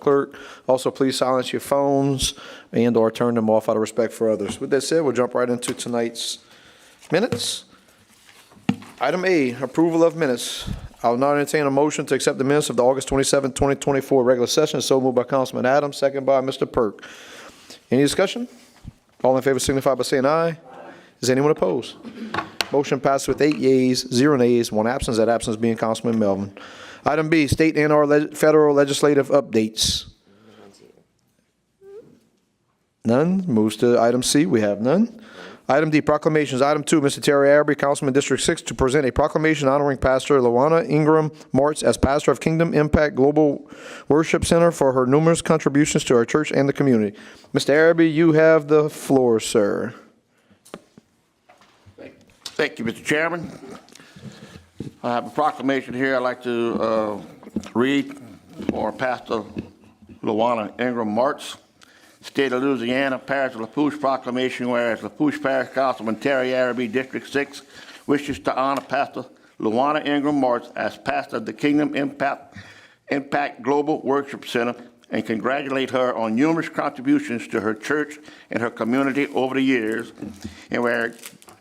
Clerk. Also, please silence your phones and or turn them off out of respect for others. With that said, we'll jump right into tonight's minutes. Item A, approval of minutes. I'll now entertain a motion to accept the minutes of the August 27, 2024 regular session. So moved by Councilman Adams, second by Mr. Perk. Any discussion? All in favor signify by saying aye. Is anyone opposed? Motion passed with 8 yeas, 0 nays, 1 absence, that absence being Councilman Melvin. Item B, state and or federal legislative updates. None. Moves to item C, we have none. Item D, proclamations. Item 2, Mr. Terry Araby, Councilman District 6, to present a proclamation honoring Pastor Lawana Ingram Martz as pastor of Kingdom Impact Global Worship Center for her numerous contributions to our church and the community. Mr. Araby, you have the floor, sir. Thank you, Mr. Chairman. I have a proclamation here I'd like to read for Pastor Lawana Ingram Martz. State of Louisiana, Parish of Lafourche proclamation, whereas Lafourche Parish Councilman Terry Araby, District 6, wishes to honor Pastor Lawana Ingram Martz as pastor of the Kingdom Impact Global Worship Center and congratulate her on numerous contributions to her church and her community over the years, and where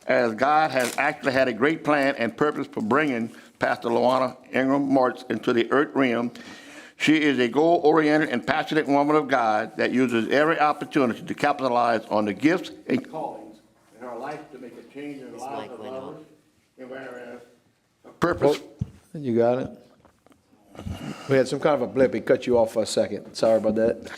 as God has actually had a great plan and purpose for bringing Pastor Lawana Ingram Martz into the earth realm. She is a goal-oriented and passionate woman of God that uses every opportunity to capitalize on the gifts and callings in her life to make a change in the lives of others. And whereas her purpose... You got it? We had some kind of a blip. It cut you off for a second. Sorry about that.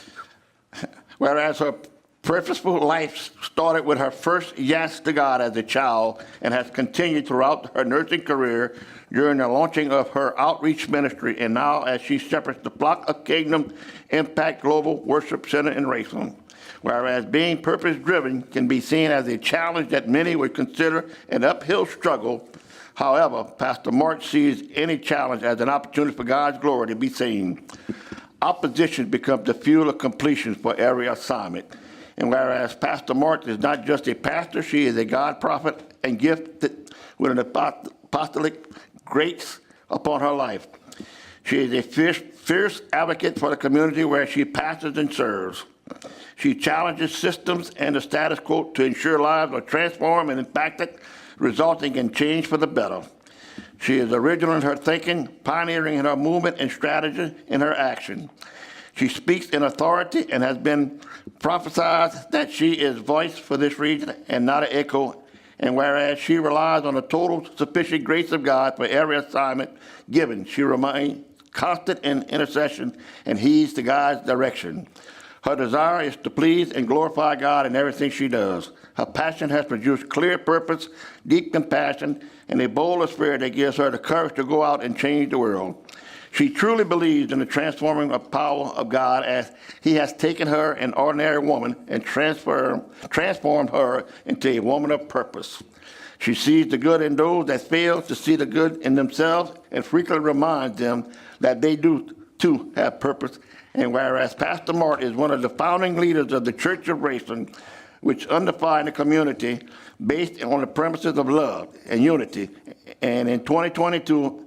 Whereas her purposeful life started with her first yes to God as a child and has continued throughout her nursing career during the launching of her outreach ministry, and now as she shepherds the flock of Kingdom Impact Global Worship Center in Raceland. Whereas being purpose-driven can be seen as a challenge that many would consider an uphill struggle, however, Pastor Martz sees any challenge as an opportunity for God's glory to be seen. Opposition becomes the fuel of completion for every assignment. And whereas Pastor Martz is not just a pastor, she is a God prophet and gifted with an apostolic grace upon her life. She is a fierce advocate for the community where she pastors and serves. She challenges systems and the status quo to ensure lives are transformed and impacted, resulting in change for the better. She is original in her thinking, pioneering in her movement and strategy in her action. She speaks in authority and has been prophesied that she is voice for this region and not an echo. And whereas she relies on the total sufficient grace of God for every assignment given, she remains constant in intercession and heeds to God's direction. Her desire is to please and glorify God in everything she does. Her passion has produced clear purpose, deep compassion, and a bold spirit that gives her the courage to go out and change the world. She truly believes in the transforming power of God as He has taken her, an ordinary woman, and transformed her into a woman of purpose. She sees the good in those that fail to see the good in themselves and frequently reminds them that they do too have purpose. And whereas Pastor Martz is one of the founding leaders of the Church of Raceland, which unifying the community based on the premises of love and unity, and in 2022,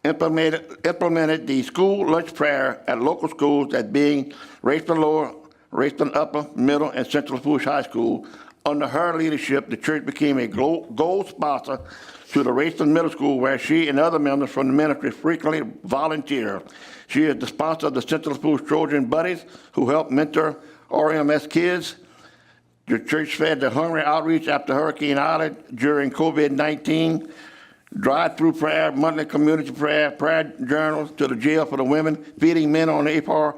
implemented the school lunch prayer at local schools, that being Raceland Lower, Raceland Upper, Middle, and Central Lafourche High School. Under her leadership, the church became a gold sponsor to the Raceland Middle School, where she and other members from the ministry frequently volunteer. She is the sponsor of the Central Lafourche Trojan Buddies, who help mentor RMS kids. The church fed the Hungry Outreach after Hurricane Ida during COVID-19. Drive-through prayer, monthly community prayer, prayer journals to the jail for the women, feeding men on APOR,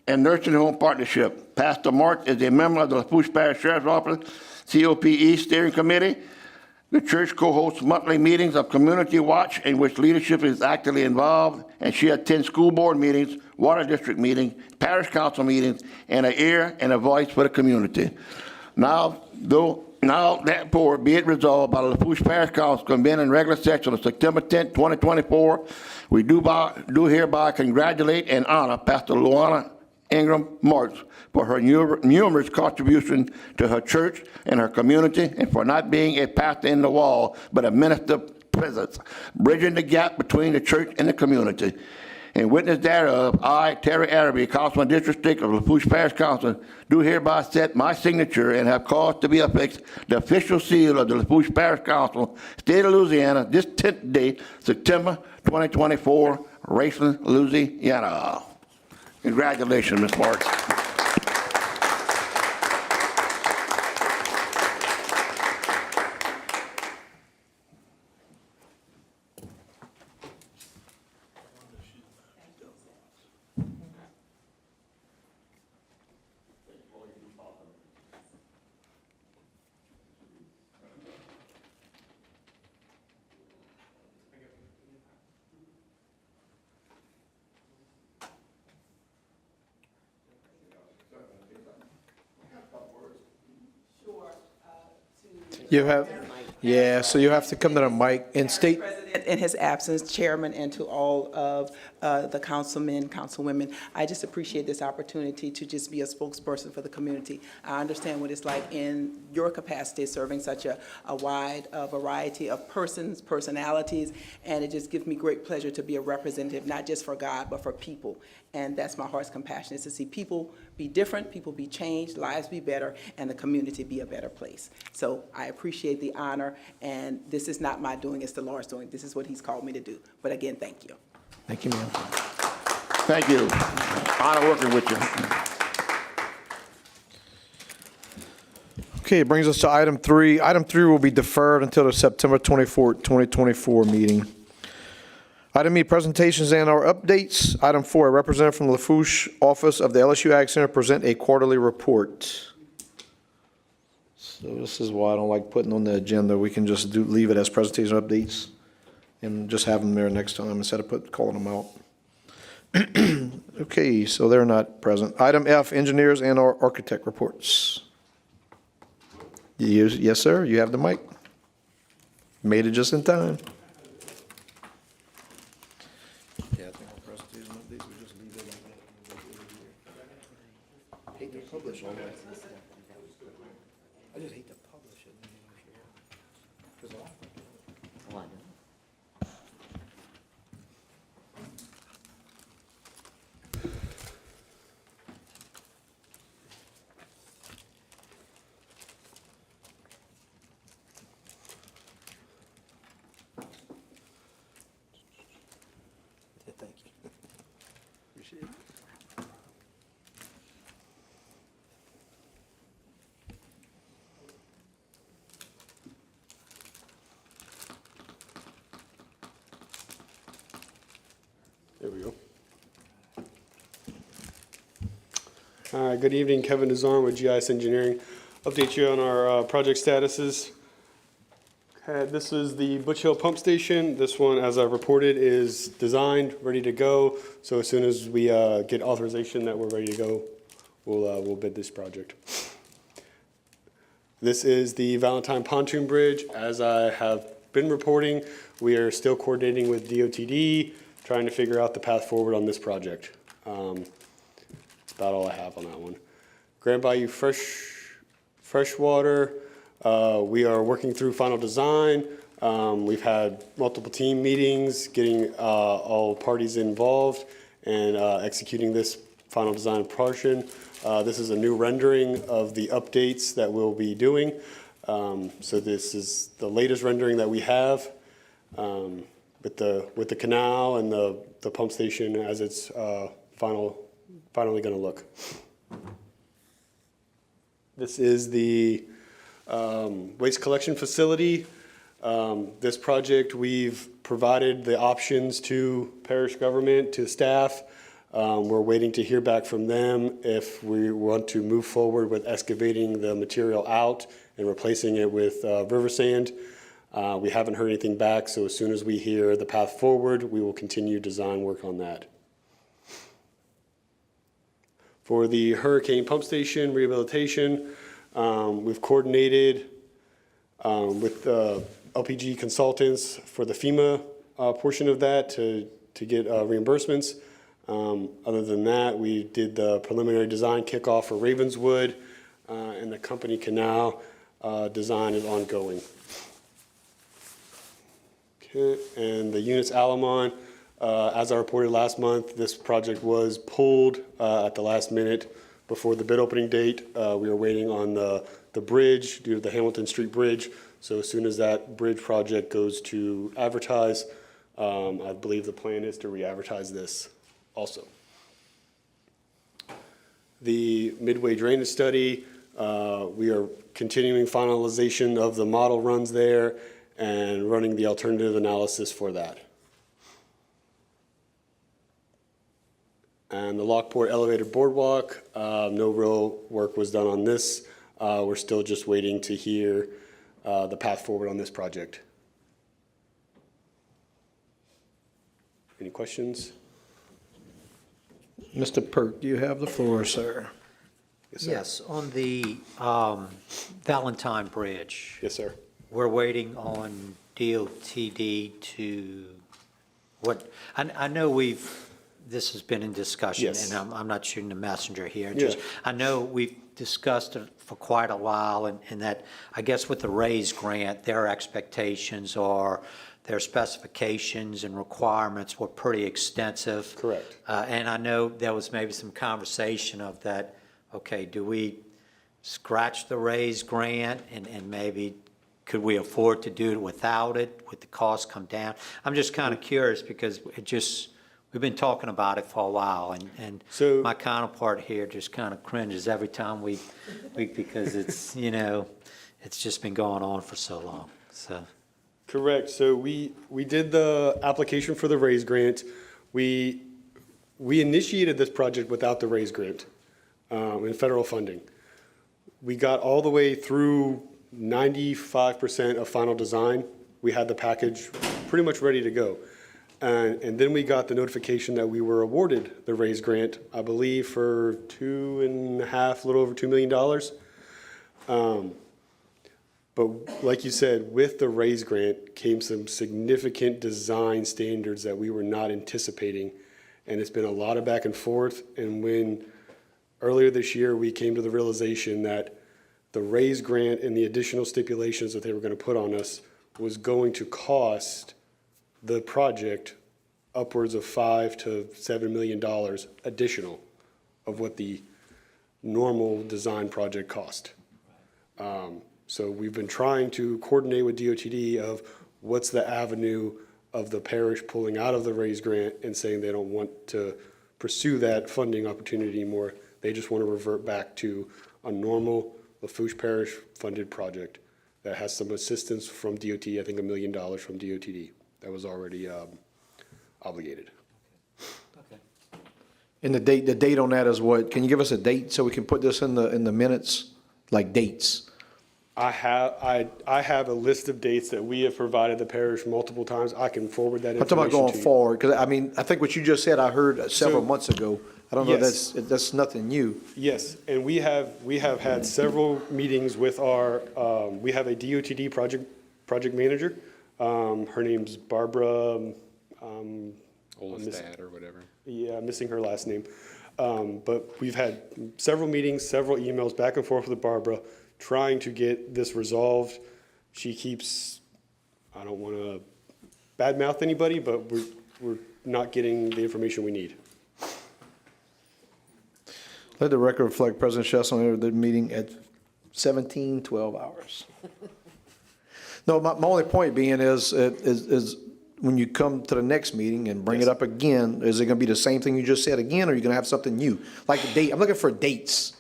and nursing home partnership. Pastor Martz is a member of the Lafourche Parish Sheriff's Office COPE Steering Committee. The church co-hosts monthly meetings of Community Watch, in which leadership is actively involved, and she attends school board meetings, water district meetings, parish council meetings, and an ear and a voice for the community. Now, therefore, be it resolved by the Lafourche Parish Council convened in regular session on September 10, 2024, we do hereby congratulate and honor Pastor Lawana Ingram Martz for her numerous contributions to her church and her community, and for not being a pastor in the wall, but a minister of presence, bridging the gap between the church and the community. In witness thereof, I, Terry Araby, Councilman District 6 of Lafourche Parish Council, do hereby set my signature and have caused to be affixed the official seal of the Lafourche Parish Council, State of Louisiana, this 10th day, September 2024, Raceland, Louisiana. Congratulations, Ms. Marks. You have, yeah, so you have to come to the mic and state. President in his absence, Chairman, and to all of the councilmen, councilwomen, I just appreciate this opportunity to just be a spokesperson for the community. I understand what it's like in your capacity, serving such a wide variety of persons, personalities, and it just gives me great pleasure to be a representative, not just for God, but for people. And that's my heart's compassion, is to see people be different, people be changed, lives be better, and the community be a better place. So I appreciate the honor, and this is not my doing, it's the Lord's doing. This is what he's called me to do. But again, thank you. Thank you, ma'am. Thank you. Honor working with you. Okay, it brings us to item 3. Item 3 will be deferred until the September 24th, 2024 meeting. Item E, presentations and our updates. Item 4, a representative from the Lafourche office of the LSU Ag Center present a quarterly report. So this is why I don't like putting on the agenda. We can just leave it as presentation updates and just have them there next time instead of calling them out. Okay, so they're not present. Item F, engineers and our architect reports. Yes, sir, you have the mic. Made it just in time. Yeah, I think our presentation updates, we just leave it like that. Hate to publish all that. I just hate to publish it. Because a lot of people. Oh, I know. Thank you. Appreciate it. There we go. All right, good evening, Kevin DeZorn with GIS Engineering. Update you on our project statuses. Okay, this is the Butch Hill Pump Station. This one, as I reported, is designed, ready to go. So as soon as we get authorization that we're ready to go, we'll bid this project. This is the Valentine Pontoon Bridge. As I have been reporting, we are still coordinating with DOTD, trying to figure out the path forward on this project. That's about all I have on that one. Grand Bayou Freshwater, we are working through final design. We've had multiple team meetings, getting all parties involved and executing this final design portion. This is a new rendering of the updates that we'll be doing. So this is the latest rendering that we have. With the canal and the pump station as it's finally going to look. This is the waste collection facility. This project, we've provided the options to parish government, to staff. We're waiting to hear back from them if we want to move forward with excavating the material out and replacing it with river sand. We haven't heard anything back, so as soon as we hear the path forward, we will continue design work on that. For the hurricane pump station rehabilitation, we've coordinated with LPG consultants for the FEMA portion of that to get reimbursements. Other than that, we did the preliminary design kickoff for Ravenswood, and the company canal design is ongoing. Okay, and the units Alamon, As I reported last month, this project was pulled at the last minute before the bid opening date. We are waiting on the bridge due to the Hamilton Street Bridge. So as soon as that bridge project goes to advertise, I believe the plan is to re-advertise this also. The Midway drainage study, we are continuing finalization of the model runs there and running the alternative analysis for that. And the Lockport Elevated Boardwalk, no real work was done on this. We're still just waiting to hear the path forward on this project. Any questions? Mr. Perk, you have the floor, sir. Yes, sir. Yes, on the Valentine Bridge, Yes, sir. we're waiting on DOTD to, I know this has been in discussion. Yes. And I'm not shooting the messenger here. Yeah. Just, I know we've discussed it for quite a while, and that, I guess with the RAISE grant, their expectations or their specifications and requirements were pretty extensive. Correct. And I know there was maybe some conversation of that, okay, do we scratch the RAISE grant and maybe could we afford to do it without it? Would the cost come down? I'm just kind of curious because we've been talking about it for a while, and So- my counterpart here just kind of cringes every time we because it's, it's just been going on for so long, so. Correct. So we did the application for the RAISE grant. We initiated this project without the RAISE grant and federal funding. We got all the way through 95% of final design. We had the package pretty much ready to go. And then we got the notification that we were awarded the RAISE grant, I believe for a little over $2 million. But like you said, with the RAISE grant came some significant design standards that we were not anticipating. And it's been a lot of back and forth. And when earlier this year, we came to the realization that the RAISE grant and the additional stipulations that they were going to put on us was going to cost the project upwards of $5 to $7 million additional of what the normal design project cost. So we've been trying to coordinate with DOTD of what's the avenue of the parish pulling out of the RAISE grant and saying they don't want to pursue that funding opportunity anymore. They just want to revert back to a normal Lafourche Parish funded project that has some assistance from DOT, I think $1 million from DOTD that was already obligated. And the date on that is what? Can you give us a date so we can put this in the minutes, like dates? I have a list of dates that we have provided the parish multiple times. I can forward that I'm information talking about to going you. forward, because I think what you just said, I heard several So- months ago. I don't know, Yes. that's nothing new. Yes, and we have had several meetings with our, we have a DOTD project manager. Her name's Barbara, Olestad or whatever. yeah, I'm missing her last name. But we've had several meetings, several emails back and forth with Barbara, trying to get this resolved. She keeps, I don't want to badmouth anybody, but we're not getting the information we need. Let the record reflect President Chesson entered the meeting at 17:12 hours. No, my only point being is when you come to the next meeting and bring it up again, is it going to be the same thing you just said again, or are you going to have something new? Like a date, I'm looking for dates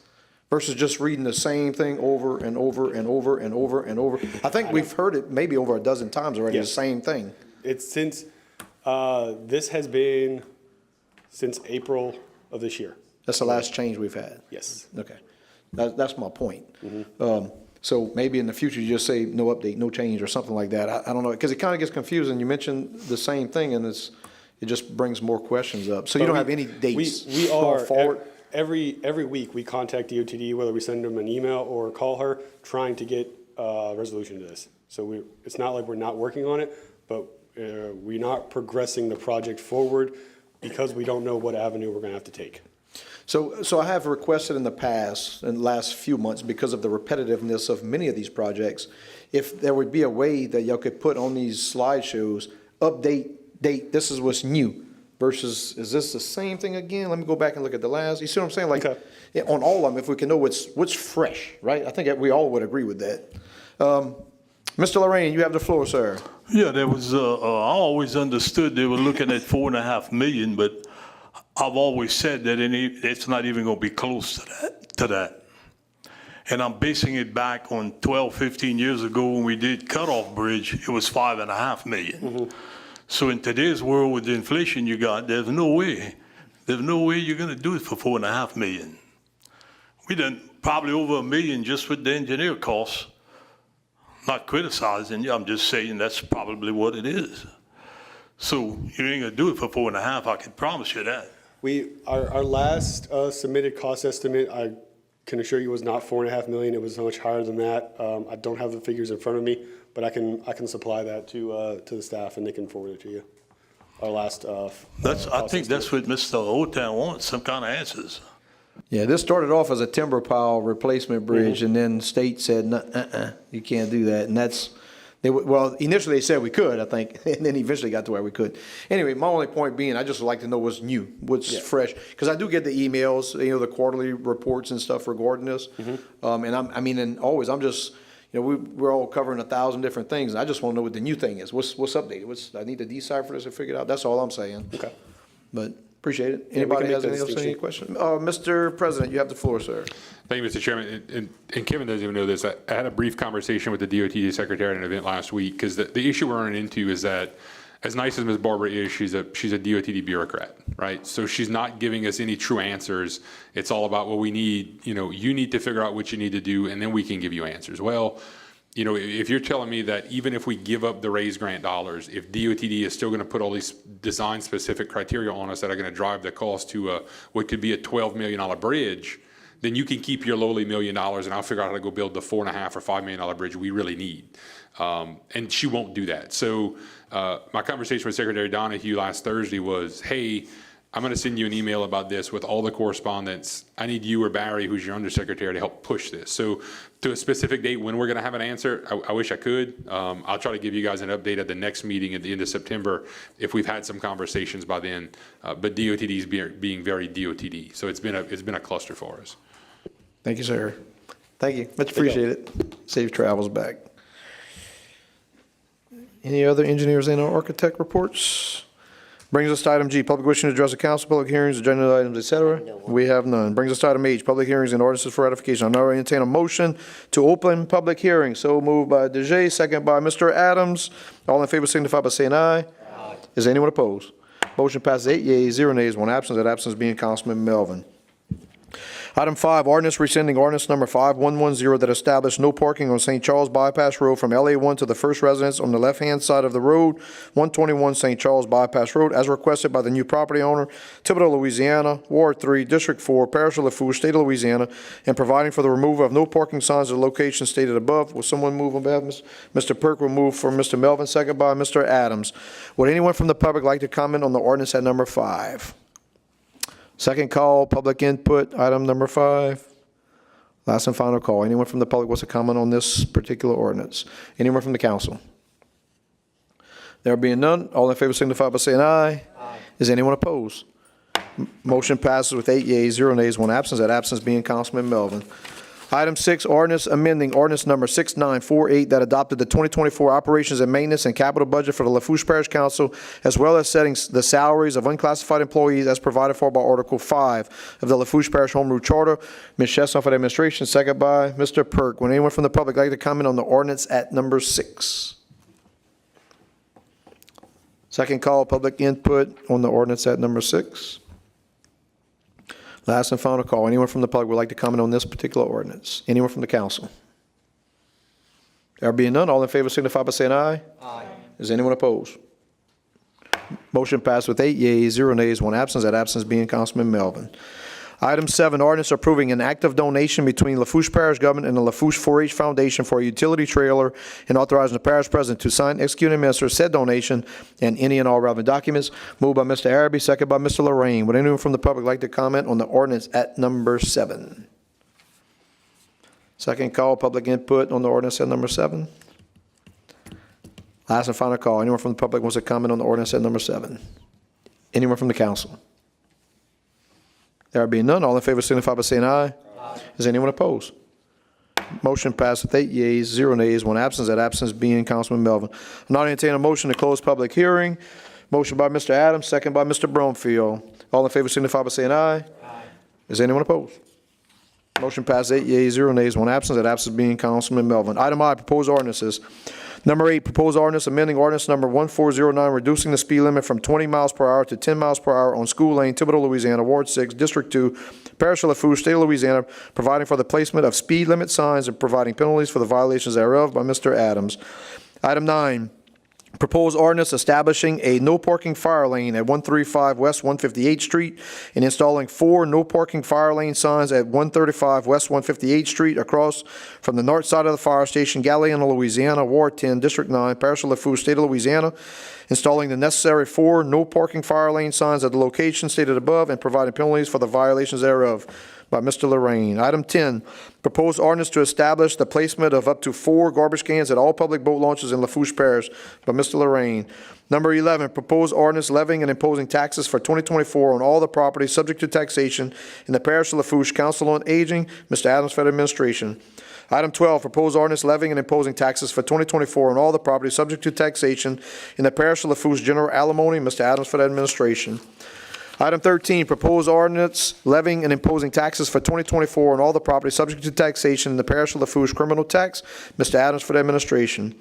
versus just reading the same thing over and over and over and over and over. I think we've heard it maybe over a dozen times already, the Yes. same thing. It's since, this has been since April of this year. That's the last change we've had. Yes. Okay, that's my point. So maybe in the future, you just say no update, no change, or something like that. I don't know, because it kind of gets confusing. You mentioned the same thing, and it just brings more questions up. So you But don't we- have any dates We going are, forward? every week, we contact DOTD, whether we send them an email or call her, trying to get a resolution to this. So it's not like we're not working on it, but we're not progressing the project forward because we don't know what avenue we're going to have to take. So I have requested in the past, in the last few months, because of the repetitiveness of many of these projects, if there would be a way that y'all could put on these slideshows, update, date, this is what's new. versus, is this the same thing again? Let me go back and look at the last, you see what I'm saying? Like, Okay. yeah, on all of them, if we can know what's fresh, right? I think that we all would agree with that. Mr. Lorraine, you have the floor, sir. Yeah, there was, I always understood they were looking at 4.5 million, but I've always said that it's not even gonna be close to that. And I'm basing it back on 12, 15 years ago when we did Cutoff Bridge, it was 5.5 million. So in today's world with the inflation you got, there's no way you're gonna do it for 4.5 million. We done probably over $1 million just with the engineer costs. Not criticizing you, I'm just saying that's probably what it is. So you ain't gonna do it for 4.5, I can promise you that. Our last submitted cost estimate, I can assure you, was not 4.5 million. It was much higher than that. I don't have the figures in front of me, but I can supply that to the staff and they can forward it to you. Our last. I cost think that's estimate. what Mr. Otown wants, some kind of answers. Yeah, this started off as a timber pile replacement bridge, and then state said, you can't do that. And that's, well, initially they said we could, I think, and then eventually got to where we could. Anyway, my only point being, I just would like to know what's new, what's fresh. Because I do get the emails, the quarterly reports and stuff regarding this. And I'm just, we're all covering 1,000 different things, and I just want to know what the new thing is. What's updated? I need to decipher this and figure it out. That's all I'm saying. Okay. But appreciate it. we Anybody can make has that any else, any distinction. questions? Mr. President, you have the floor, sir. Thank you, Mr. Chairman. And Kevin doesn't even know this. I had a brief conversation with the DOT secretary at an event last week because the issue we're running into is that as nice as Ms. Barbara is, she's a DOT bureaucrat, right? So she's not giving us any true answers. It's all about what we need. You need to figure out what you need to do, and then we can give you answers. Well, if you're telling me that even if we give up the raise grant dollars, if DOTD is still going to put all these design-specific criteria on us that are going to drive the cost to what could be a $12 million bridge, then you can keep your lowly $1 million, and I'll figure out how to go build the $4.5 or $5 million bridge we really need. And she won't do that. So my conversation with Secretary Donahue last Thursday was, hey, I'm going to send you an email about this with all the correspondence. I need you or Barry, who's your undersecretary, to help push this. So to a specific date when we're going to have an answer, I wish I could. I'll try to give you guys an update at the next meeting at the end of September if we've had some conversations by then. But DOTD is being very DOTD. So it's been a cluster for us. Thank you, sir. Thank you. Much appreciated. Safe travels back. Any other engineers and or architect reports? Brings us to item G, public wishing to address the council, public hearings, agenda items, et cetera. We have none. Brings us to item H, public hearings and ordinances for ratification. I'll now entertain a motion to open public hearing. So moved by DeJay, second by Mr. Adams. All in favor signify by saying aye. Aye. Is anyone opposed? Motion passes 8 yeas, 0 nays, 1 absence. That absence being Councilman Melvin. Item 5, ordinance rescinding ordinance number 5110 that established no parking on St. Charles Bypass Road from LA1 to the first residence on the left-hand side of the road, 121 St. Charles Bypass Road, as requested by the new property owner, Thibodaux, Louisiana, Ward 3, District 4, Parish of Lafourche, State of Louisiana, and providing for the removal of no parking signs at the location stated above. Will someone move on behalf of Mr. Perk? Will move for Mr. Melvin, second by Mr. Adams. Would anyone from the public like to comment on the ordinance at number 5? Second call, public input, item number 5. Last and final call. Anyone from the public wants to comment on this particular ordinance? Anyone from the council? There being none, all in favor signify by saying aye. Aye. Is anyone opposed? Motion passes with 8 yeas, 0 nays, 1 absence. That absence being Councilman Melvin. Item 6, ordinance amending ordinance number 6948 that adopted the 2024 operations and maintenance and capital budget for the Lafourche Parish Council, as well as setting the salaries of unclassified employees as provided for by Article 5 of the Lafourche Parish Home Rule Charter. Ms. Chesson for the administration, second by Mr. Perk. Would anyone from the public like to comment on the ordinance at number 6? Second call, public input on the ordinance at number 6. Last and final call. Anyone from the public would like to comment on this particular ordinance? Anyone from the council? There being none, all in favor signify by saying aye. Aye. Is anyone opposed? Motion passed with 8 yeas, 0 nays, 1 absence. That absence being Councilman Melvin. Item 7, ordinance approving an act of donation between Lafourche Parish Government and the Lafourche 4-H Foundation for a utility trailer, and authorizing the parish president to sign, execute, and administer said donation and any and all relevant documents. Moved by Mr. Araby, second by Mr. Lorraine. Would anyone from the public like to comment on the ordinance at number 7? Second call, public input on the ordinance at number 7. Last and final call. Anyone from the public wants to comment on the ordinance at number 7? Anyone from the council? There being none, all in favor signify by saying aye. Aye. Is anyone opposed? Motion passed with 8 yeas, 0 nays, 1 absence. That absence being Councilman Melvin. I'll now entertain a motion to close public hearing. Motion by Mr. Adams, second by Mr. Bromfield. All in favor signify by saying aye. Aye. Is anyone opposed? Motion passed 8 yeas, 0 nays, 1 absence. That absence being Councilman Melvin. Item I, proposed ordinances. Number 8, proposed ordinance amending ordinance number 1409, reducing the speed limit from 20 miles per hour to 10 miles per hour on School Lane, Thibodaux, Louisiana, Ward 6, District 2, Parish of Lafourche, State of Louisiana, providing for the placement of speed limit signs and providing penalties for the violations thereof by Mr. Adams. Item 9, proposed ordinance establishing a no parking fire lane at 135 West 158th Street and installing 4 no parking fire lane signs at 135 West 158th Street across from the north side of the fire station, Galliano, Louisiana, Ward 10, District 9, Parish of Lafourche, State of Louisiana, installing the necessary 4 no parking fire lane signs at the location stated above and providing penalties for the violations thereof by Mr. Lorraine. Item 10, proposed ordinance to establish the placement of up to 4 garbage cans at all public boat launches in Lafourche Parish by Mr. Lorraine. Number 11, proposed ordinance levying and imposing taxes for 2024 on all the property subject to taxation in the Parish of Lafourche. Council on Aging, Mr. Adams for the administration. Item 12, proposed ordinance levying and imposing taxes for 2024 on all the property subject to taxation in the Parish of Lafourche. General alimony, Mr. Adams for the administration. Item 13, proposed ordinance levying and imposing taxes for 2024 on all the property subject to taxation in the Parish of Lafourche. Criminal tax, Mr. Adams for the administration.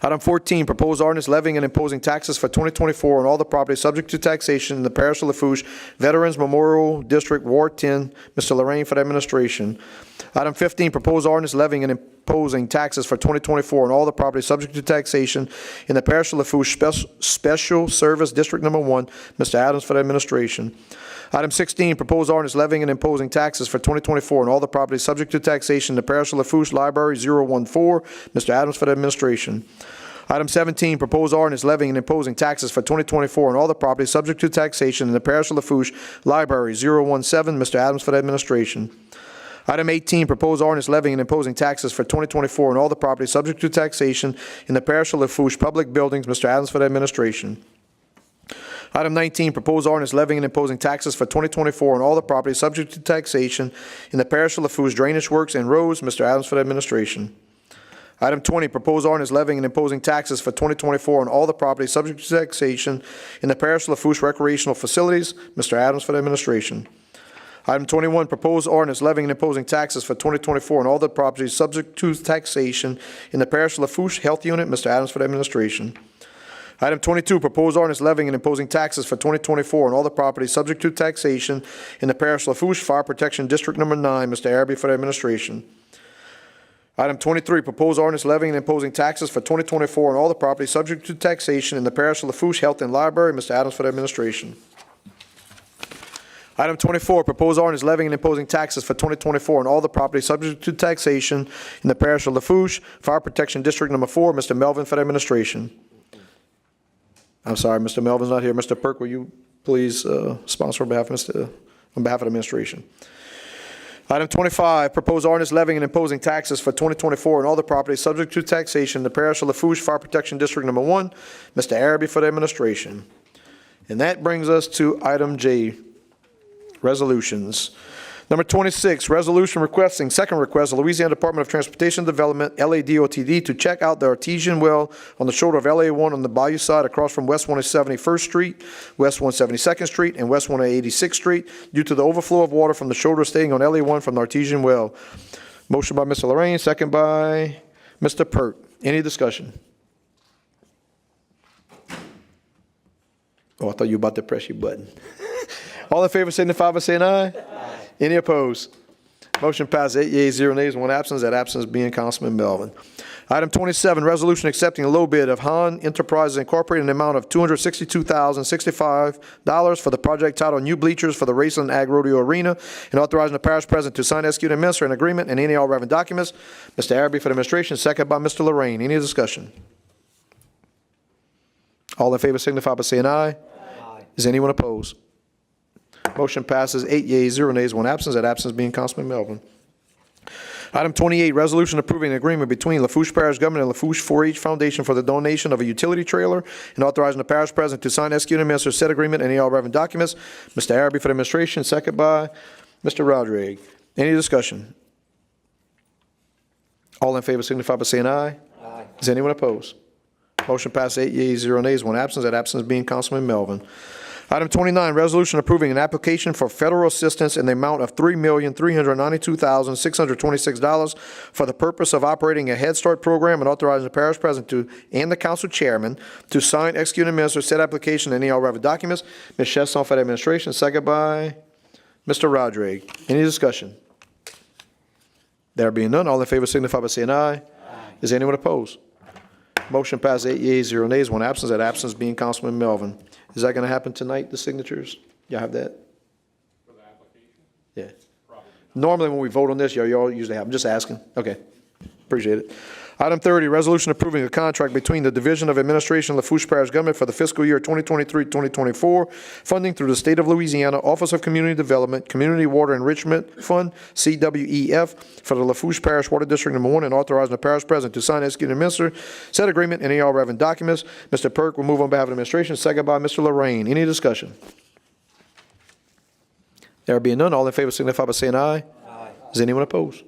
Item 14, proposed ordinance levying and imposing taxes for 2024 on all the property subject to taxation in the Parish of Lafourche. Veterans Memorial District, Ward 10, Mr. Lorraine for the administration. Item 15, proposed ordinance levying and imposing taxes for 2024 on all the property subject to taxation in the Parish of Lafourche Special Service District Number 1, Mr. Adams for the administration. Item 16, proposed ordinance levying and imposing taxes for 2024 on all the property subject to taxation in the Parish of Lafourche Library 014, Mr. Adams for the administration. Item 17, proposed ordinance levying and imposing taxes for 2024 on all the property subject to taxation in the Parish of Lafourche Library 017, Mr. Adams for the administration. Item 18, proposed ordinance levying and imposing taxes for 2024 on all the property subject to taxation in the Parish of Lafourche Public Buildings, Mr. Adams for the administration. Item 19, proposed ordinance levying and imposing taxes for 2024 on all the property subject to taxation in the Parish of Lafourche Drainage Works and Roads, Mr. Adams for the administration. Item 20, proposed ordinance levying and imposing taxes for 2024 on all the property subject to taxation in the Parish of Lafourche Recreational Facilities, Mr. Adams for the administration. Item 21, proposed ordinance levying and imposing taxes for 2024 on all the properties subject to taxation in the Parish of Lafourche Health Unit, Mr. Adams for the administration. Item 22, proposed ordinance levying and imposing taxes for 2024 on all the properties subject to taxation in the Parish of Lafourche Fire Protection District Number 9, Mr. Araby for the administration. Item 23, proposed ordinance levying and imposing taxes for 2024 on all the properties subject to taxation in the Parish of Lafourche Health and Library, Mr. Adams for the administration. Item 24, proposed ordinance levying and imposing taxes for 2024 on all the property subject to taxation in the Parish of Lafourche Fire Protection District Number 4, Mr. Melvin for the administration. I'm sorry, Mr. Melvin's not here. Mr. Perk, will you please sponsor on behalf of the administration? Item 25, proposed ordinance levying and imposing taxes for 2024 on all the property subject to taxation in the Parish of Lafourche Fire Protection District Number 1, Mr. Araby for the administration. And that brings us to item J, resolutions. Number 26, resolution requesting, second request, the Louisiana Department of Transportation Development, LADOTD, to check out the artesian well on the shoulder of LA1 on the Bayou side across from West 171st Street, West 172nd Street, and West 186th Street due to the overflow of water from the shoulder staying on LA1 from the artesian well. Motion by Mr. Lorraine, second by Mr. Pert. Any discussion? Oh, I thought you were about to press your button. All in favor signify by saying aye. Aye. Any opposed? Motion passes 8 yeas, 0 nays, 1 absence. That absence being Councilman Melvin. Item 27, resolution accepting a low bid of Han Enterprises Incorporated in the amount of $262,065 for the project titled New Bleachers for the Raceland Ag Rodeo Arena and authorizing the parish president to sign, execute, and administer an agreement and any all relevant documents. Mr. Araby for the administration, second by Mr. Lorraine. Any discussion? All in favor signify by saying aye. Aye. Is anyone opposed? Motion passes 8 yeas, 0 nays, 1 absence. That absence being Councilman Melvin. Item 28, resolution approving an agreement between Lafourche Parish Government and Lafourche 4-H Foundation for the donation of a utility trailer and authorizing the parish president to sign, execute, and administer said agreement and any all relevant documents. Mr. Araby for the administration, second by Mr. Rodriguez. Any discussion? All in favor signify by saying aye. Aye. Is anyone opposed? Motion passes 8 yeas, 0 nays, 1 absence. That absence being Councilman Melvin. Item 29, resolution approving an application for federal assistance in the amount of $3,392,626 for the purpose of operating a Head Start program and authorizing the parish president to, and the council chairman to sign, execute, and administer said application and any all relevant documents. Ms. Chesson for the administration, second by Mr. Rodriguez. Any discussion? There being none, all in favor signify by saying aye. Aye. Is anyone opposed? Motion passes 8 yeas, 0 nays, 1 absence. That absence being Councilman Melvin. Is that going to happen tonight, the signatures? Y'all have that? For the application? Yeah. Normally when we vote on this, y'all usually have, I'm just asking. Okay. Appreciate it. Item 30, resolution approving a contract between the Division of Administration, Lafourche Parish Government for the fiscal year 2023-2024, funding through the State of Louisiana Office of Community Development, Community Water Enrichment Fund, CWEF, for the Lafourche Parish Water District Number 1, and authorizing the parish president to sign, execute, and administer said agreement and any all relevant documents. Mr. Perk will move on behalf of the administration, second by Mr. Lorraine. Any discussion? There being none, all in favor signify by saying aye. Aye. Is anyone opposed?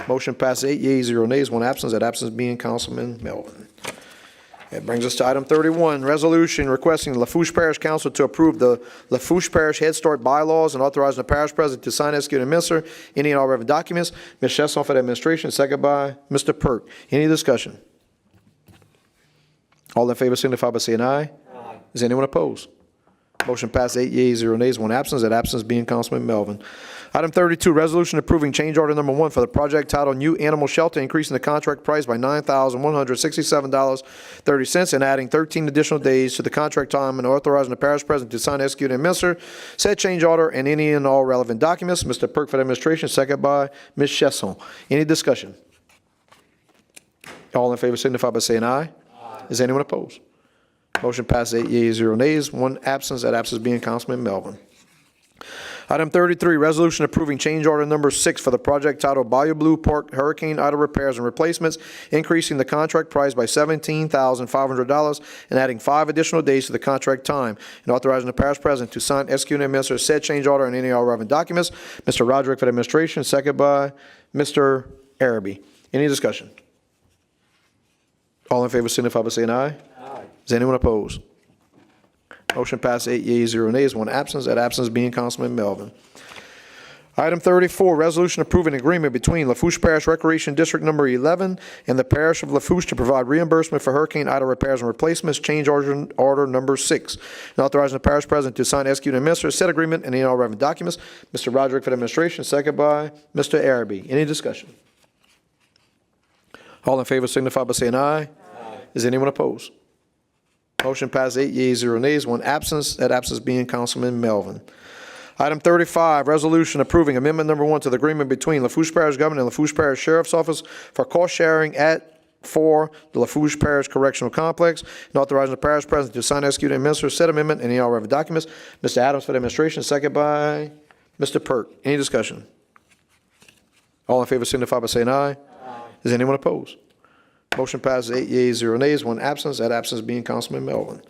Motion passes 8 yeas, 0 nays, 1 absence. That absence being Councilman Melvin. That brings us to item 31, resolution requesting the Lafourche Parish Council to approve the Lafourche Parish Head Start bylaws and authorizing the parish president to sign, execute, and administer any and all relevant documents. Ms. Chesson for the administration, second by Mr. Perk. Any discussion? All in favor signify by saying aye. Aye. Is anyone opposed? Motion passes 8 yeas, 0 nays, 1 absence. That absence being Councilman Melvin. Item 32, resolution approving change order number 1 for the project titled New Animal Shelter, increasing the contract price by $9,167.30 and adding 13 additional days to the contract time and authorizing the parish president to sign, execute, and administer said change order and any and all relevant documents. Mr. Perk for the administration, second by Ms. Chesson. Any discussion? All in favor signify by saying aye. Aye. Is anyone opposed? Motion passes 8 yeas, 0 nays, 1 absence. That absence being Councilman Melvin. Item 33, resolution approving change order number 6 for the project titled Bayou Blue Park Hurricane Idle Repairs and Replacements, increasing the contract price by $17,500 and adding 5 additional days to the contract time, and authorizing the parish president to sign, execute, and administer said change order and any all relevant documents. Mr. Roderick for the administration, second by Mr. Araby. Any discussion? All in favor signify by saying aye. Aye. Is anyone opposed? Motion passes 8 yeas, 0 nays, 1 absence. That absence being Councilman Melvin. Item 34, resolution approving agreement between Lafourche Parish Recreation District Number 11 and the Parish of Lafourche to provide reimbursement for hurricane idle repairs and replacements, change order number 6, and authorizing the parish president to sign, execute, and administer said agreement and any all relevant documents. Mr. Roderick for the administration, second by Mr. Araby. Any discussion? All in favor signify by saying aye. Aye. Is anyone opposed? Motion passes 8 yeas, 0 nays, 1 absence. That absence being Councilman Melvin. Item 35, resolution approving amendment number 1 to the agreement between Lafourche Parish Government and Lafourche Parish Sheriff's Office for cost sharing for the Lafourche Parish Correctional Complex, and authorizing the parish president to sign, execute, and administer said amendment and any all relevant documents. Mr. Adams for the administration, second by Mr. Perk. Any discussion? All in favor signify by saying aye. Aye. Is anyone opposed? Motion passes 8 yeas, 0 nays, 1 absence. That absence being Councilman Melvin.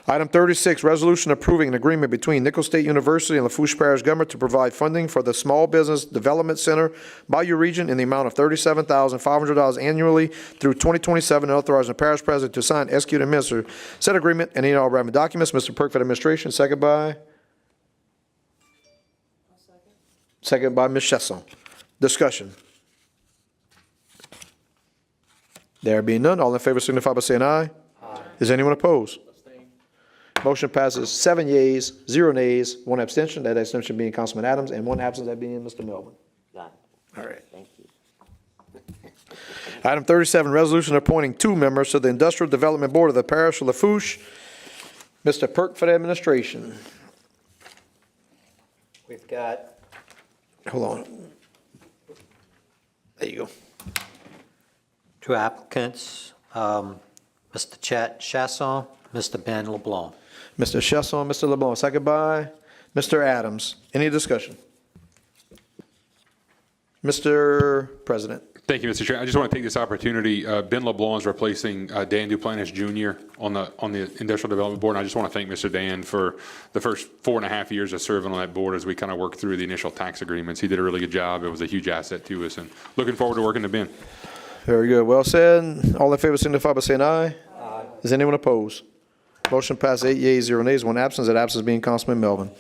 Item 36, resolution approving an agreement between Nicholls State University and Lafourche Parish Government to provide funding for the Small Business Development Center Bayou Region in the amount of $37,500 annually through 2027, and authorizing the parish president to sign, execute, and administer said agreement and any all relevant documents. Mr. Perk for the administration, second by? Second by Ms. Chesson. Discussion. There being none, all in favor signify by saying aye. Aye. Is anyone opposed? Abstain. Motion passes 7 yeas, 0 nays, 1 abstention. That abstention being Councilman Adams, and 1 absence, that being Mr. Melvin. Done. All right. Thank you. Item 37, resolution appointing 2 members to the Industrial Development Board of the Parish of Lafourche. Mr. Perk for the administration. We've got, Hold on. There you go. 2 applicants, Mr. Chet Chasson, Mr. Ben LeBlanc. Mr. Chesson, Mr. LeBlanc, second by Mr. Adams. Any discussion? Mr. President. Thank you, Mr. Chair. I just want to take this opportunity. Ben LeBlanc is replacing Dan Duplantis Jr. on the Industrial Development Board. And I just want to thank Mr. Dan for the first 4.5 years of serving on that board as we kind of worked through the initial tax agreements. He did a really good job. It was a huge asset to us, and looking forward to working with Ben. Very good. Well said. All in favor signify by saying aye. Aye. Is anyone opposed? Motion passes 8 yeas, 0 nays, 1 absence. That absence being Councilman Melvin.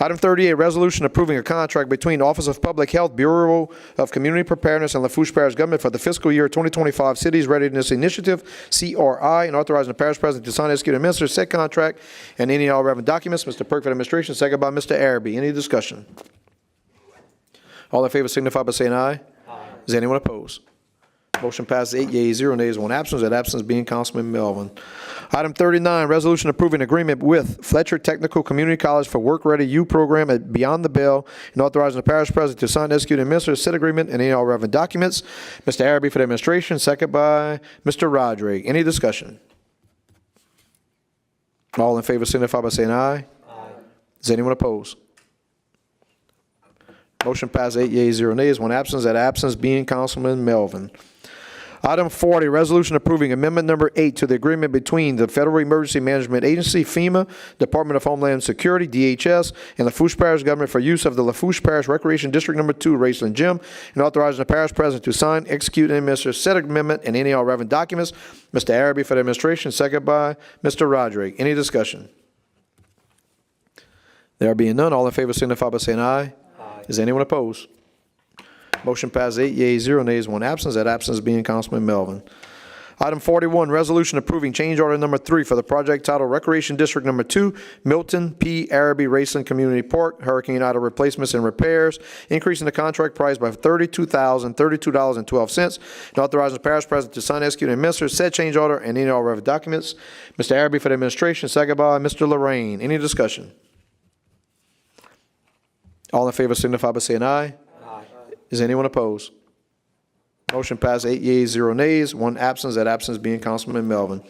Item 38, resolution approving a contract between the Office of Public Health, Bureau of Community Preparedness, and Lafourche Parish Government for the fiscal year 2025 Cities Readiness Initiative, CRI, and authorizing the parish president to sign, execute, and administer said contract and any and all relevant documents. Mr. Perk for the administration, second by Mr. Araby. Any discussion? All in favor signify by saying aye. Aye. Is anyone opposed? Motion passes 8 yeas, 0 nays, 1 absence. That absence being Councilman Melvin. Item 39, resolution approving agreement with Fletcher Technical Community College for Work Ready U program at Beyond the Bell and authorizing the parish president to sign, execute, and administer said agreement and any all relevant documents. Mr. Araby for the administration, second by Mr. Roderick. Any discussion? All in favor signify by saying aye. Aye. Is anyone opposed? Motion passes 8 yeas, 0 nays, 1 absence. That absence being Councilman Melvin. Item 40, resolution approving amendment number 8 to the agreement between the Federal Emergency Management Agency, FEMA, Department of Homeland Security, DHS, and Lafourche Parish Government for use of the Lafourche Parish Recreation District Number 2 Raceland Gym, and authorizing the parish president to sign, execute, and administer said amendment and any all relevant documents. Mr. Araby for the administration, second by Mr. Roderick. Any discussion? There being none, all in favor signify by saying aye. Aye. Is anyone opposed? Motion passes 8 yeas, 0 nays, 1 absence. That absence being Councilman Melvin. Item 41, resolution approving change order number 3 for the project titled Recreation District Number 2, Milton P. Araby Raceland Community Park, Hurricane Ida replacements and repairs, increasing the contract price by $32,032.12, and authorizing the parish president to sign, execute, and administer said change order and any all relevant documents. Mr. Araby for the administration, second by Mr. Lorraine. Any discussion? All in favor signify by saying aye. Is anyone opposed? Motion passed 8 yeas, 0 nays, 1 absence. That absence being Councilman Melvin.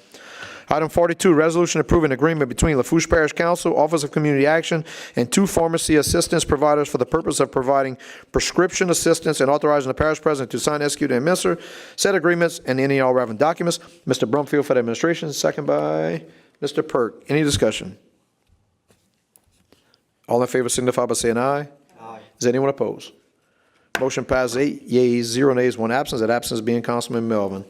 Item 42, resolution approving agreement between Lafourche Parish Council, Office of Community Action, and 2 pharmacy assistance providers for the purpose of providing prescription assistance and authorizing the parish president to sign, execute, and administer said agreements and any all relevant documents. Mr. Brumfield for the administration, second by Mr. Perk. Any discussion? All in favor signify by saying aye. Aye. Is anyone opposed? Motion passes 8 yeas, 0 nays, 1 absence. That absence being Councilman Melvin.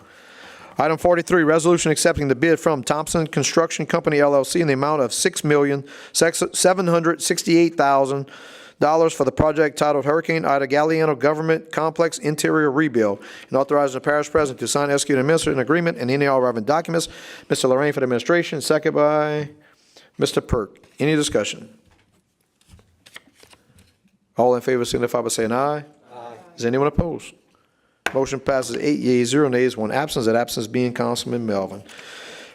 Item 43, resolution accepting the bid from Thompson Construction Company, LLC in the amount of $6,768,000 for the project titled Hurricane Ida Galliano Government Complex Interior Rebuild, and authorizing the parish president to sign, execute, and administer an agreement and any all relevant documents. Mr. Lorraine for the administration, second by Mr. Perk. Any discussion? All in favor signify by saying aye. Is anyone opposed? Motion passes 8 yeas, 0 nays, 1 absence. That absence being Councilman Melvin.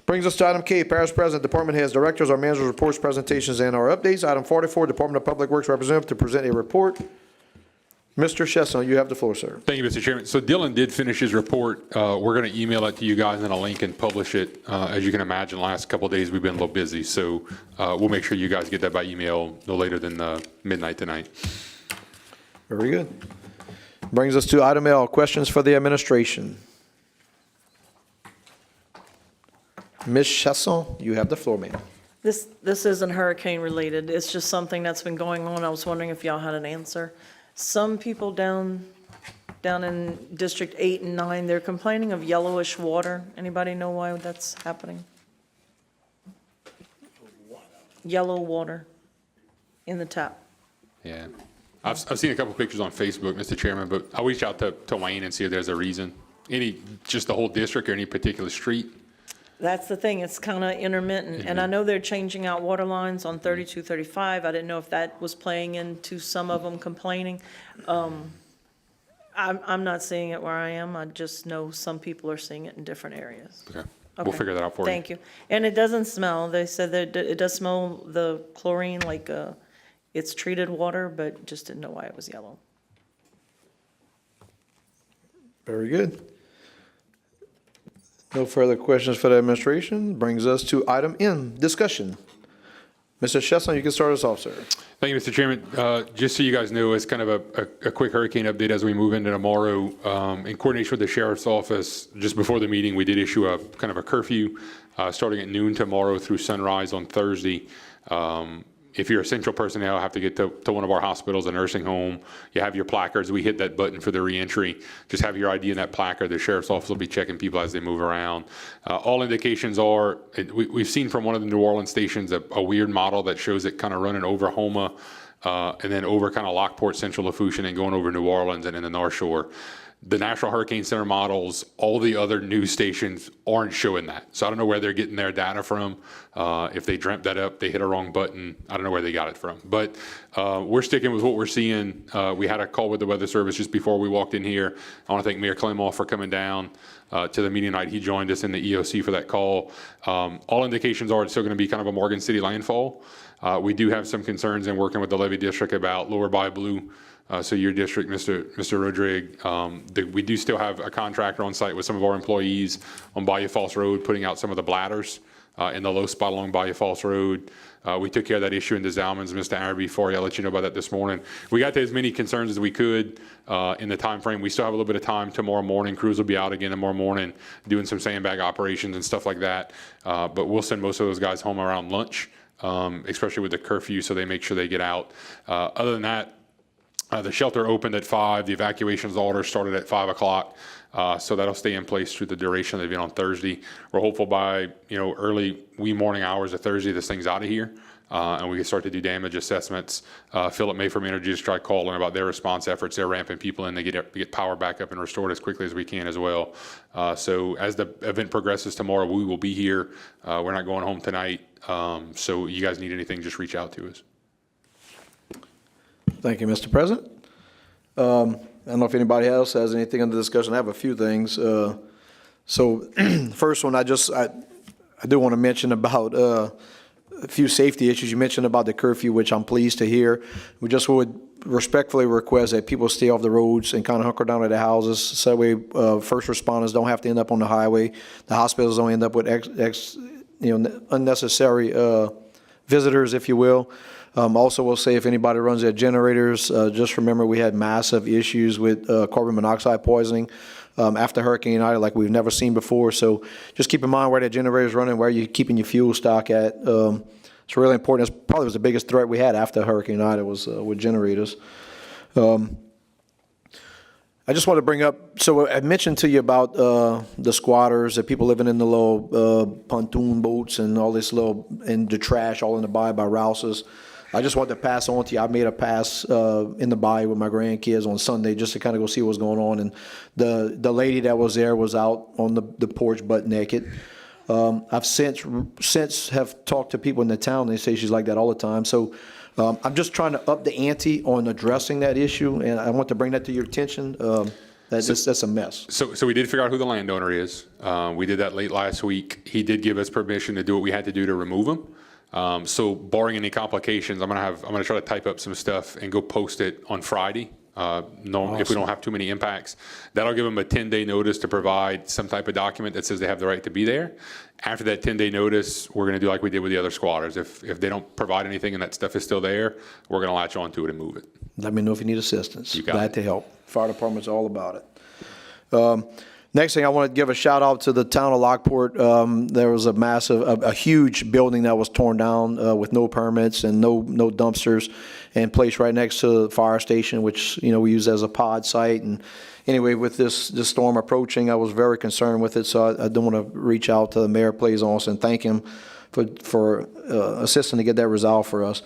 Brings us to item K, Parish President, Department Heads, Directors, our Managers' Reports, Presentations, and our Updates. Item 44, Department of Public Works Representative to present a report. Mr. Chesson, you have the floor, sir. Thank you, Mr. Chairman. So Dylan did finish his report. We're going to email it to you guys in a link and publish it. As you can imagine, the last couple of days we've been a little busy, so we'll make sure you guys get that by email no later than midnight tonight. Very good. Brings us to item L, questions for the administration. Ms. Chasson, you have the floor, ma'am. This isn't hurricane related. It's just something that's been going on. I was wondering if y'all had an answer. Some people down in District 8 and 9, they're complaining of yellowish water. Anybody know why that's happening? Yellow water in the tap. Yeah. I've seen a couple pictures on Facebook, Mr. Chairman, but I'll reach out to Wayne and see if there's a reason. Just the whole district or any particular street? That's the thing. It's kind of intermittent. And I know they're changing out water lines on 32, 35. I didn't know if that was playing into some of them complaining. I'm not seeing it where I am. I just know some people are seeing it in different areas. Okay. We'll figure that out for you. Thank you. And it doesn't smell. They said that it does smell the chlorine like it's treated water, but just didn't know why it was yellow. Very good. No further questions for the administration. Brings us to item N, discussion. Mr. Chesson, you can start us off, sir. Thank you, Mr. Chairman. Just so you guys know, it's kind of a quick hurricane update as we move into tomorrow. In coordination with the Sheriff's Office, just before the meeting, we did issue a kind of a curfew starting at noon tomorrow through sunrise on Thursday. If you're essential personnel, have to get to one of our hospitals, a nursing home, you have your placards. We hit that button for the reentry. Just have your ID in that placard. The Sheriff's Office will be checking people as they move around. All indications are, we've seen from one of the New Orleans stations a weird model that shows it kind of running over Houma and then over kind of Lockport, Central Lafourche, and then going over New Orleans and in the North Shore. The National Hurricane Center models, all the other news stations aren't showing that. So I don't know where they're getting their data from. If they dreamt that up, they hit a wrong button. I don't know where they got it from. But we're sticking with what we're seeing. We had a call with the Weather Service just before we walked in here. I want to thank Mayor Clemoff for coming down to the meeting tonight. He joined us in the EOC for that call. All indications are it's still going to be kind of a Morgan City landfall. We do have some concerns in working with the levee district about Lower Bayou Blue. So your district, Mr. Rodrigue, we do still have a contractor on site with some of our employees on Bayou Falls Road, putting out some of the bladders in the low spot along Bayou Falls Road. We took care of that issue in the Zalmans, Mr. Araby, for you. I'll let you know about that this morning. We got to as many concerns as we could in the time frame. We still have a little bit of time tomorrow morning. Crews will be out again tomorrow morning doing some sandbag operations and stuff like that. But we'll send most of those guys home around lunch, especially with the curfew, so they make sure they get out. Other than that, the shelter opened at 5. The evacuations order started at 5 o'clock. So that'll stay in place through the duration of the event on Thursday. We're hopeful by early wee morning hours of Thursday this thing's out of here, and we can start to do damage assessments. Philip May from Energy just tried calling about their response efforts. They're ramping people in to get power back up and restored as quickly as we can as well. So as the event progresses tomorrow, we will be here. We're not going home tonight. So you guys need anything, just reach out to us. Thank you, Mr. President. I don't know if anybody else has anything under discussion. I have a few things. So first one, I do want to mention about a few safety issues. You mentioned about the curfew, which I'm pleased to hear. We just would respectfully request that people stay off the roads and kind of hunker down at their houses, so that way first responders don't have to end up on the highway. The hospitals don't end up with unnecessary visitors, if you will. Also, we'll say if anybody runs their generators, just remember we had massive issues with carbon monoxide poisoning after Hurricane Ida like we've never seen before. So just keep in mind where that generator's running, where you're keeping your fuel stock at. It's really important. It probably was the biggest threat we had after Hurricane Ida was with generators. I just want to bring up, so I mentioned to you about the squatters, the people living in the little pontoon boats and all this and the trash all in the bayou by Rouse's. I just wanted to pass on to you. I made a pass in the bayou with my grandkids on Sunday just to kind of go see what's going on. And the lady that was there was out on the porch butt naked. I've since have talked to people in the town. They say she's like that all the time. So I'm just trying to up the ante on addressing that issue, and I want to bring that to your attention. That's a mess. So we did figure out who the landowner is. We did that late last week. He did give us permission to do what we had to do to remove him. So barring any complications, I'm gonna try to type up some stuff and go post it on Friday. Awesome. If we don't have too many impacts, that'll give them a 10-day notice to provide some type of document that says they have the right to be there. After that 10-day notice, we're going to do like we did with the other squatters. If they don't provide anything and that stuff is still there, we're going to latch on to it and move it. Let me know if you need assistance. You got Glad it. to help. Fire department's all about it. Next thing, I want to give a shout out to the town of Lockport. There was a huge building that was torn down with no permits and no dumpsters, and placed right next to the fire station, which we use as a pod site. And anyway, with this storm approaching, I was very concerned with it. So I do want to reach out to the mayor, Plaisance, and thank him for assisting to get that resolved for us.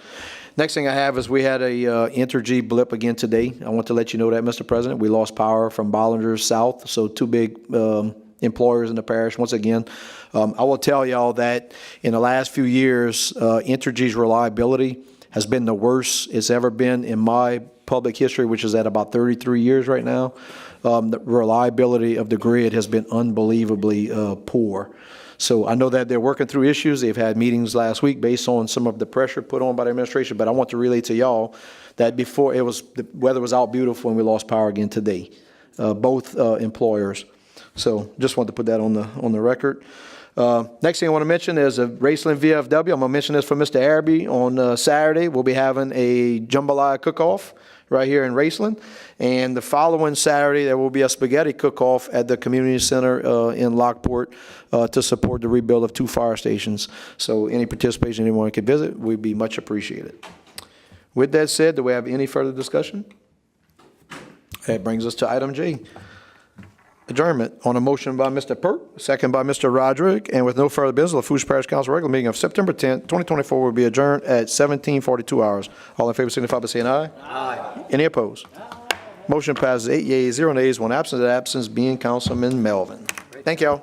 Next thing I have is we had a Entergy blip again today. I want to let you know that, Mr. President. We lost power from Bollinger South, so two big employers in the parish. Once again, I will tell y'all that in the last few years, Entergy's reliability has been the worst it's ever been in my public history, which is at about 33 years right now. The reliability of the grid has been unbelievably poor. So I know that they're working through issues. They've had meetings last week based on some of the pressure put on by the administration, but I want to relay to y'all that before the weather was out beautiful and we lost power again today, both employers. So just wanted to put that on the record. Next thing I want to mention is a Raceland VFW. I'm going to mention this for Mr. Araby on Saturday. We'll be having a jambalaya cook-off right here in Raceland. And the following Saturday, there will be a spaghetti cook-off at the community center in Lockport to support the rebuild of 2 fire stations. So any participation anyone could visit would be much appreciated. With that said, do we have any further discussion? That brings us to item G. Adjournment on a motion by Mr. Pert, second by Mr. Roderick, and with no further business, Lafourche Parish Council regular meeting of September 10th, 2024 will be adjourned at 17:42 hours. All in favor signify by saying aye. Aye. Any opposed? Motion passes 8 yeas, 0 nays, 1 absent. The absence being Councilman Melvin. Thank y'all.